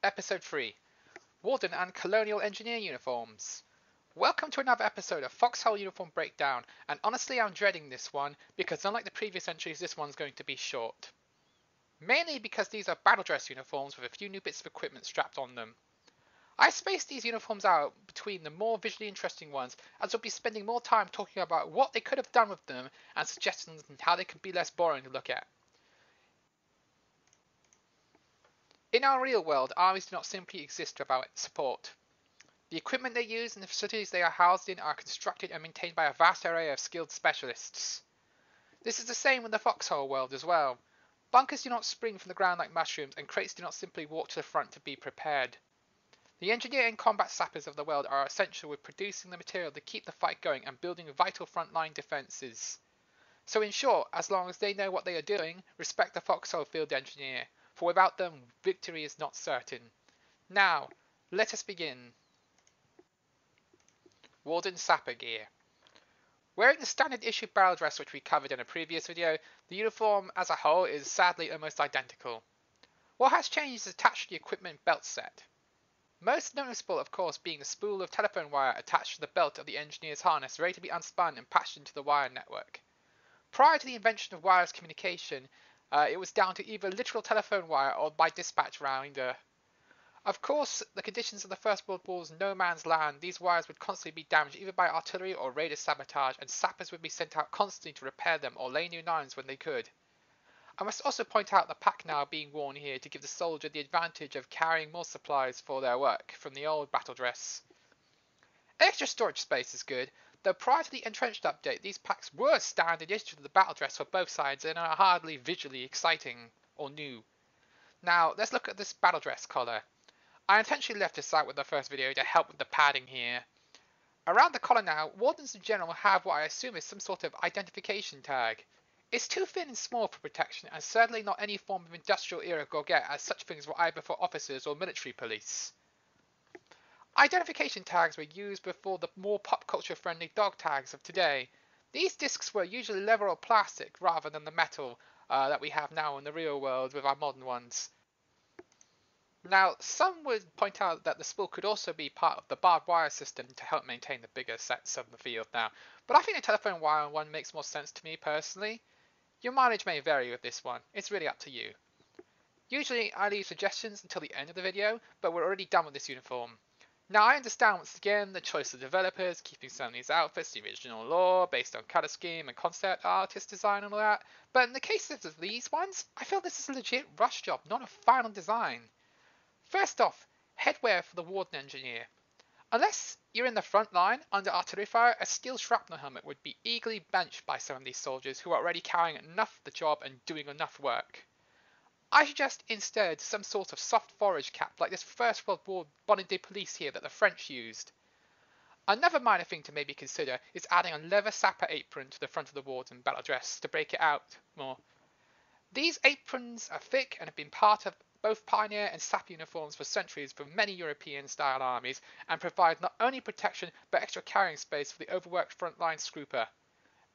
Episode 3 Warden and Colonial Engineer Uniforms. Welcome to another episode of Foxhole Uniform Breakdown, and honestly I'm dreading this one because unlike the previous entries, this one's going to be short. Mainly because these are battle dress uniforms with a few new bits of equipment strapped on them. I spaced these uniforms out between the more visually interesting ones, as I'll be spending more time talking about what they could have done with them and suggestions on how they could be less boring to look at. In our real world, armies do not simply exist without support. The equipment they use and the facilities they are housed in are constructed and maintained by a vast array of skilled specialists. This is the same in the foxhole world as well. Bunkers do not spring from the ground like mushrooms, and crates do not simply walk to the front to be prepared. The engineer and combat sappers of the world are essential with producing the material to keep the fight going and building vital frontline defences. So in short, as long as they know what they are doing, respect the foxhole field engineer, for without them, victory is not certain. Now, let us begin. Warden Sapper Gear. Wearing the standard issue barrel dress which we covered in a previous video, the uniform as a whole is sadly almost identical. What has changed is attached to the equipment belt set. Most noticeable of course being the spool of telephone wire attached to the belt of the engineer's harness ready to be unspun and patched into the wire network. Prior to the invention of wireless communication, it was down to either literal telephone wire or by dispatch rounder. Of course, the conditions of the First World War's no man's land, these wires would constantly be damaged either by artillery or radar sabotage, and sappers would be sent out constantly to repair them or lay new lines when they could. I must also point out the pack now being worn here to give the soldier the advantage of carrying more supplies for their work from the old battle dress. Extra storage space is good, though prior to the entrenched update these packs were standard issue to the battle dress for both sides and are hardly visually exciting or new. Now let's look at this battle dress collar. I intentionally left this out with the first video to help with the padding here. Around the collar now, wardens in general have what I assume is some sort of identification tag. It's too thin and small for protection and certainly not any form of industrial era gorget, as such things were either for officers or military police. Identification tags were used before the more pop culture friendly dog tags of today. These discs were usually leather or plastic rather than the metal that we have now in the real world with our modern ones. Now, some would point out that the spool could also be part of the barbed wire system to help maintain the bigger sets of the field now, but I think the telephone wire one makes more sense to me personally. Your mileage may vary with this one, it's really up to you. Usually I leave suggestions until the end of the video, but we're already done with this uniform. Now I understand once again the choice of developers, keeping some of these outfits the original lore, based on colour scheme and concept artist design and all that, but in the case of these ones, I feel this is a legit rush job, not a final design. First off, headwear for the Warden Engineer. Unless you're in the front line under artillery fire, a steel shrapnel helmet would be eagerly benched by some of these soldiers who are already carrying enough of the job and doing enough work. I suggest instead some sort of soft forage cap like this First World War bonnet de police here that the French used. Another minor thing to maybe consider is adding a leather sapper apron to the front of the Warden battle dress to break it out more. These aprons are thick and have been part of both pioneer and sapper uniforms for centuries for many European-style armies, and provide not only protection but extra carrying space for the overworked frontline scrooper.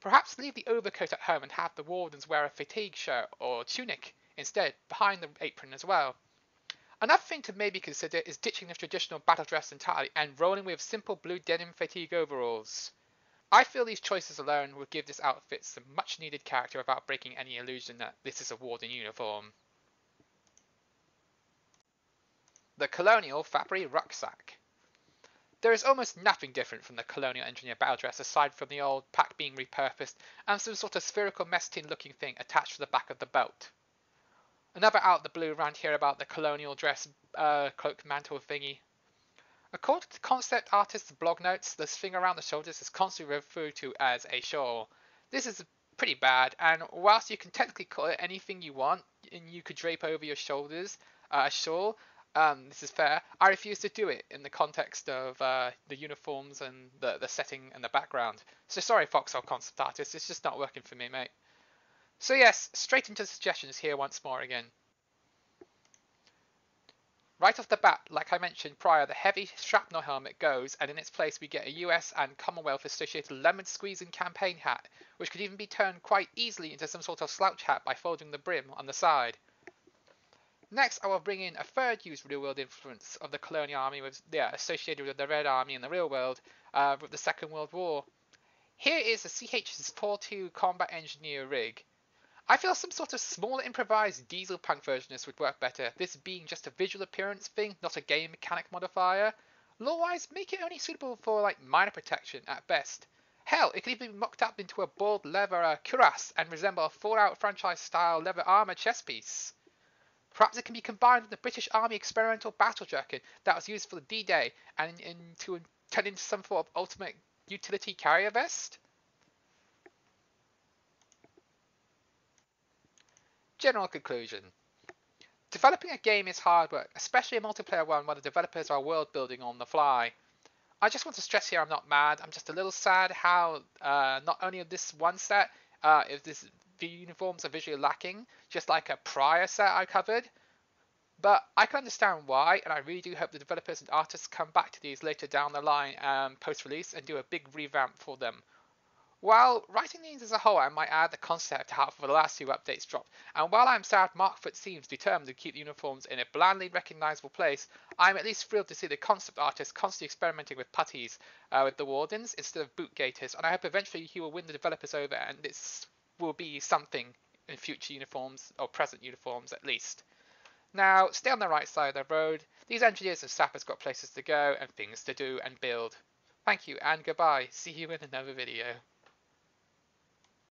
Perhaps leave the overcoat at home and have the wardens wear a fatigue shirt or tunic instead behind the apron as well. Another thing to maybe consider is ditching the traditional battle dress entirely and rolling with simple blue denim fatigue overalls. I feel these choices alone would give this outfit some much needed character without breaking any illusion that this is a warden uniform. The Colonial Fabry Rucksack. There is almost nothing different from the Colonial Engineer battle dress aside from the old pack being repurposed and some sort of spherical mess tin looking thing attached to the back of the belt. Another out of the blue rant here about the Colonial dress cloak mantle thingy. According to concept artist's blog notes, this thing around the shoulders is constantly referred to as a shawl. This is pretty bad, and whilst you can technically call it anything you want, and you could drape over your shoulders a shawl, this is fair, I refuse to do it in the context of the uniforms and the setting and the background. So sorry Foxhole concept artist, it's just not working for me, mate. So yes, straight into suggestions here once more again. Right off the bat, like I mentioned prior, the heavy shrapnel helmet goes, and in its place we get a US and Commonwealth associated lemon squeezing campaign hat, which could even be turned quite easily into some sort of slouch hat by folding the brim on the side. Next, I will bring in a third used real-world influence of the Colonial Army associated with the Red Army in the real world with the Second World War. Here is the CH's 4-2 Combat Engineer rig. I feel some sort of small improvised diesel punk version of this would work better, this being just a visual appearance thing, not a game mechanic modifier. Lore-wise, make it only suitable for minor protection at best. Hell, it could even be mocked up into a bold leather cuirass and resemble a Fallout franchise style leather armor chest piece. Perhaps it can be combined with the British Army experimental battle jerkin that was used for the D-Day and to turn into some sort of ultimate utility carrier vest. General conclusion. Developing a game is hard work, especially a multiplayer one where the developers are world building on the fly. I just want to stress here I'm not mad, I'm just a little sad how not only of this one set, the uniforms are visually lacking, just like a prior set I covered, but I can understand why, and I really do hope the developers and artists come back to these later down the line post-release and do a big revamp for them. While writing these as a whole, I might add the concept how for the last two updates dropped, and while I'm sad Markfoot seems determined to keep the uniforms in a blandly recognisable place, I'm at least thrilled to see the concept artist constantly experimenting with putties with the Wardens instead of boot gaiters, and I hope eventually he will win the developers over and this will be something in future uniforms, or present uniforms at least. Now, stay on the right side of the road. These engineers and sappers got places to go and things to do and build. Thank you and goodbye. See you in another video.